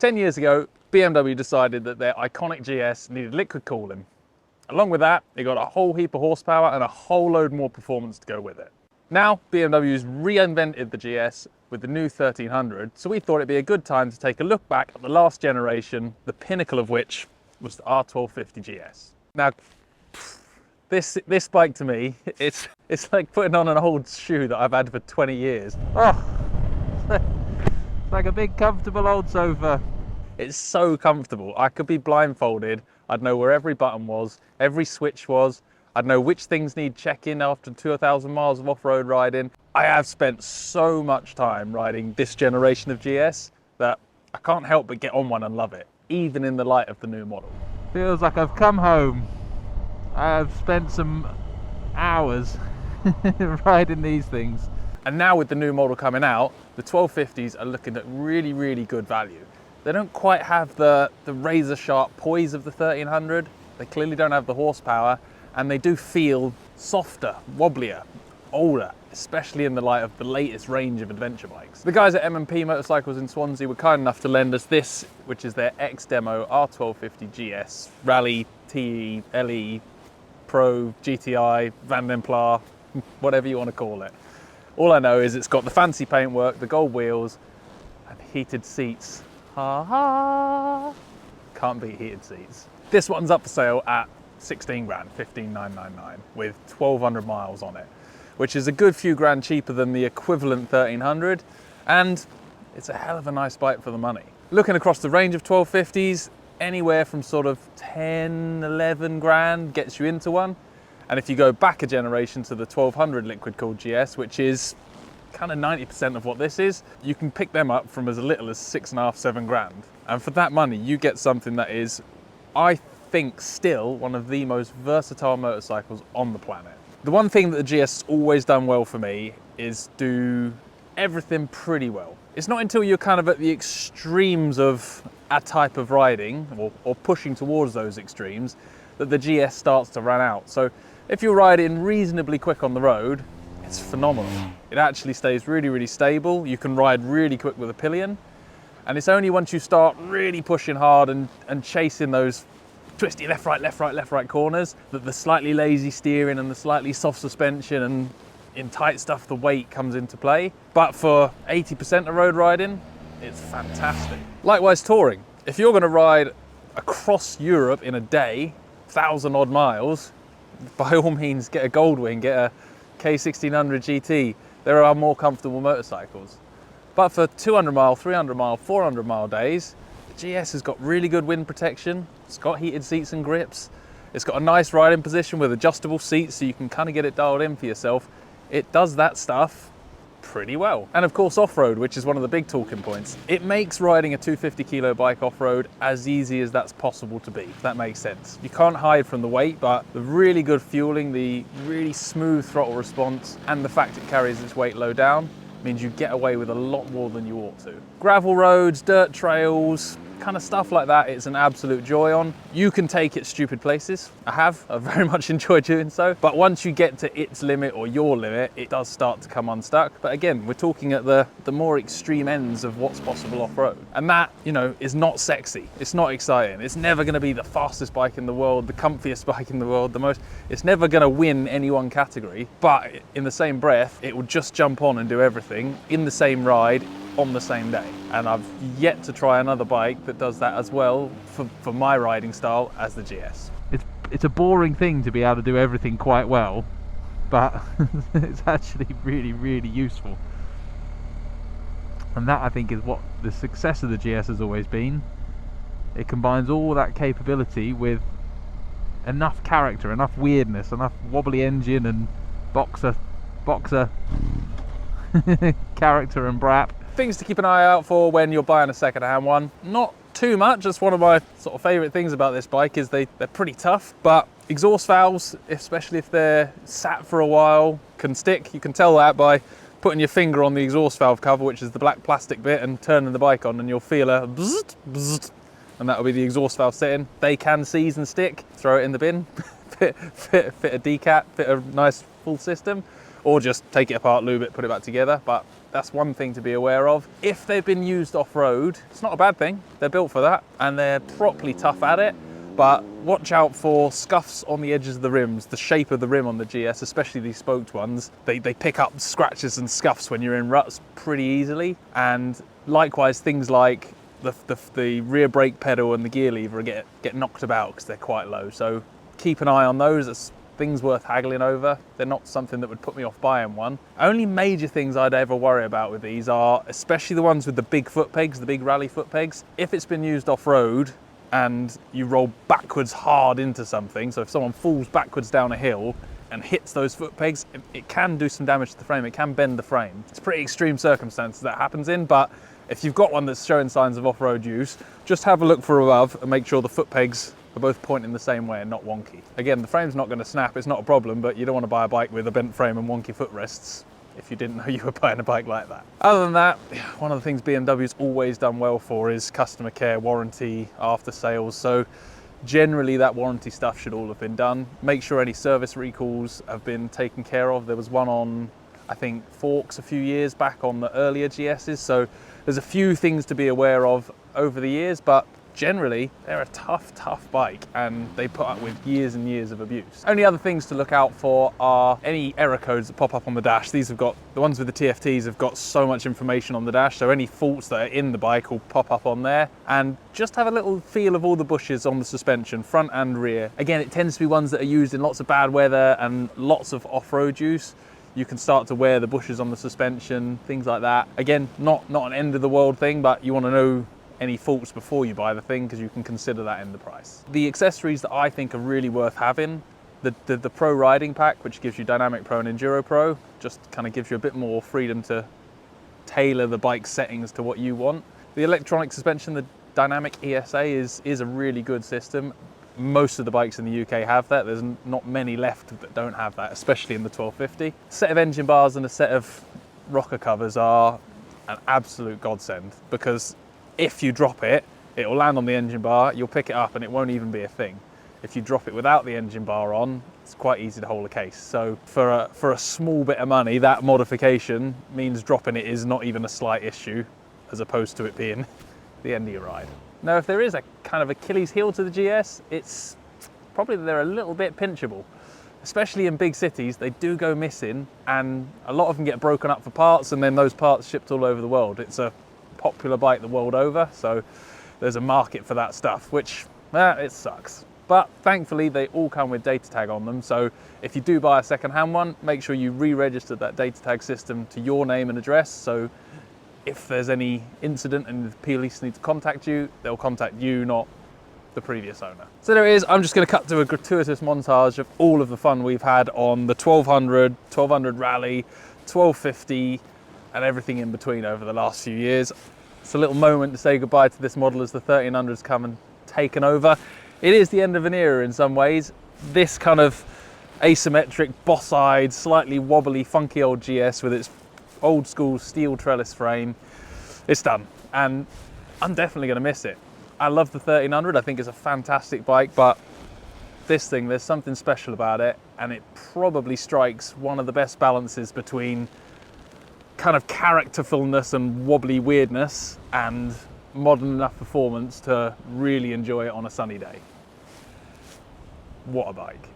10 years ago, BMW decided that their iconic GS needed liquid cooling. Along with that, it got a whole heap of horsepower and a whole load more performance to go with it. Now, BMW's reinvented the GS with the new 1300, so we thought it'd be a good time to take a look back at the last generation, the pinnacle of which was the R1250 GS. Now, this bike to me, it's like putting on an old shoe that I've had for 20 years. Oh, it's like a big comfortable old sofa. It's so comfortable. I could be blindfolded. I'd know where every button was, every switch was. I'd know which things need check-in after 2,000 miles of off-road riding. I have spent so much time riding this generation of GS that I can't help but get on one and love it, even in the light of the new model. Feels like I've come home. I've spent some hours riding these things. And now with the new model coming out, the 1250s are looking at really, really good value. They don't quite have the razor sharp poise of the 1300. They clearly don't have the horsepower, and they do feel softer, wobblier, older, especially in the light of the latest range of adventure bikes. The guys at M&P Motorcycles in Swansea were kind enough to lend us this, which is their X-Demo R1250 GS, Rallye, TE, LE, Pro, GTI, Van den Pla, whatever you want to call it. All I know is it's got the fancy paintwork, the gold wheels, and heated seats. Ha ha! Can't beat heated seats. This one's up for sale at 16 grand, 15,999, with 1,200 miles on it, which is a good few grand cheaper than the equivalent 1300, and it's a hell of a nice bike for the money. Looking across the range of 1250s, anywhere from sort of 10, 11 grand gets you into one. And if you go back a generation to the 1200 liquid cooled GS, which is kind of 90% of what this is, you can pick them up from as little as 6.5, 7 grand. And for that money, you get something that is, I think, still one of the most versatile motorcycles on the planet. The one thing that the GS has always done well for me is do everything pretty well. It's not until you're kind of at the extremes of a type of riding, or pushing towards those extremes, that the GS starts to run out. So if you're riding reasonably quick on the road, it's phenomenal. It actually stays really, really stable. You can ride really quick with a pillion. And it's only once you start really pushing hard and chasing those twisty left, right corners that the slightly lazy steering and the slightly soft suspension and in tight stuff, the weight comes into play. But for 80% of road riding, it's fantastic. Likewise, touring. If you're gonna ride across Europe in a day, 1,000 odd miles, by all means get a Goldwing, get a K1600 GT. There are more comfortable motorcycles. But for 200 mile, 300 mile, 400 mile days, the GS has got really good wind protection. It's got heated seats and grips. It's got a nice riding position with adjustable seats so you can kind of get it dialed in for yourself. It does that stuff pretty well. And of course off-road, which is one of the big talking points. It makes riding a 250 kilo bike off-road as easy as that's possible to be, if that makes sense. You can't hide from the weight, but the really good fueling, the really smooth throttle response, and the fact it carries its weight low down means you get away with a lot more than you ought to. Gravel roads, dirt trails, kind of stuff like that, it's an absolute joy on. You can take it stupid places. I've very much enjoyed doing so. But once you get to its limit or your limit, it does start to come unstuck. But again, we're talking at the more extreme ends of what's possible off-road. And that, you know, is not sexy. It's not exciting. It's never gonna be the fastest bike in the world, the comfiest bike in the world, it's never gonna win any one category. But in the same breath, it will just jump on and do everything in the same ride, on the same day. And I've yet to try another bike that does that as well for my riding style as the GS. It's a boring thing to be able to do everything quite well, but it's actually really, really useful. And that, I think, is what the success of the GS has always been. It combines all that capability with enough character, enough weirdness, enough wobbly engine and boxer character and brap. Things to keep an eye out for when you're buying a second-hand one. Not too much. That's one of my sort of favourite things about this bike is they're pretty tough, but exhaust valves, especially if they're sat for a while, can stick. You can tell that by putting your finger on the exhaust valve cover, which is the black plastic bit, and turning the bike on, and you'll feel a bzzzt, bzzzt, and that'll be the exhaust valve setting. They can seize and stick. Throw it in the bin, fit a decat, fit a nice full system, or just take it apart, lube it, put it back together. But That's one thing to be aware of. If they've been used off-road, it's not a bad thing. They're built for that and they're properly tough at it. But watch out for scuffs on the edges of the rims, the shape of the rim on the GS, especially these spoked ones. They pick up scratches and scuffs when you're in ruts pretty easily. And likewise, things like the rear brake pedal and the gear lever get knocked about because they're quite low. So keep an eye on those. It's things worth haggling over. They're not something that would put me off buying one. Only major things I'd ever worry about with these are, especially the ones with the big foot pegs, the big rally foot pegs. If it's been used off-road and you roll backwards hard into something, so if someone falls backwards down a hill and hits those foot pegs, it can do some damage to the frame. It can bend the frame. It's pretty extreme circumstances that happens in, but if you've got one that's showing signs of off-road use, just have a look for above and make sure the foot pegs are both pointing the same way and not wonky. Again, the frame's not going to snap, it's not a problem, but you don't want to buy a bike with a bent frame and wonky footrests if you didn't know you were buying a bike like that. Other than that, one of the things BMW's always done well for is customer care, warranty, after sales. So generally that warranty stuff should all have been done. Make sure any service recalls have been taken care of. There was one on, I think, forks a few years back on the earlier GS's. So there's a few things to be aware of over the years, but generally, they're a tough bike and they put up with years and years of abuse. Only other things to look out for are any error codes that pop up on the dash. These have got, the ones with the TFTs have got so much information on the dash, so any faults that are in the bike will pop up on there. And just have a little feel of all the bushes on the suspension, front and rear. Again, it tends to be ones that are used in lots of bad weather and lots of off-road use. You can start to wear the bushes on the suspension, things like that. Again, not an end of the world thing, but you want to know any faults before you buy the thing because you can consider that in the price. The accessories that I think are really worth having, the Pro Riding Pack, which gives you Dynamic Pro and Enduro Pro, just kind of gives you a bit more freedom to tailor the bike settings to what you want. The electronic suspension, the Dynamic ESA is a really good system. Most of the bikes in the UK have that. There's not many left that don't have that, especially in the 1250. A set of engine bars and a set of rocker covers are an absolute godsend because if you drop it, it will land on the engine bar, you'll pick it up and it won't even be a thing. If you drop it without the engine bar on, it's quite easy to hold a case. So for a small bit of money, that modification means dropping it is not even a slight issue, as opposed to it being the end of your ride. Now, if there is a kind of Achilles heel to the GS, it's probably that they're a little bit pinchable. Especially in big cities, they do go missing and a lot of them get broken up for parts and then those parts shipped all over the world. It's a popular bike the world over, so there's a market for that stuff, which it sucks. But thankfully they all come with data tag on them, so if you do buy a second-hand one, make sure you re-register that data tag system to your name and address, so if there's any incident and the police need to contact you, they'll contact you, not the previous owner. So there it is. I'm just going to cut to a gratuitous montage of all of the fun we've had on the 1200 Rally, 1250 and everything in between over the last few years. It's a little moment to say goodbye to this model as the 1300's come and taken over. It is the end of an era in some ways. This kind of asymmetric, boss-eyed, slightly wobbly, funky old GS with its old school steel trellis frame, it's done. And I'm definitely going to miss it. I love the 1300, I think it's a fantastic bike, but this thing, there's something special about it, and it probably strikes one of the best balances between kind of characterfulness and wobbly weirdness and modern enough performance to really enjoy it on a sunny day. What a bike.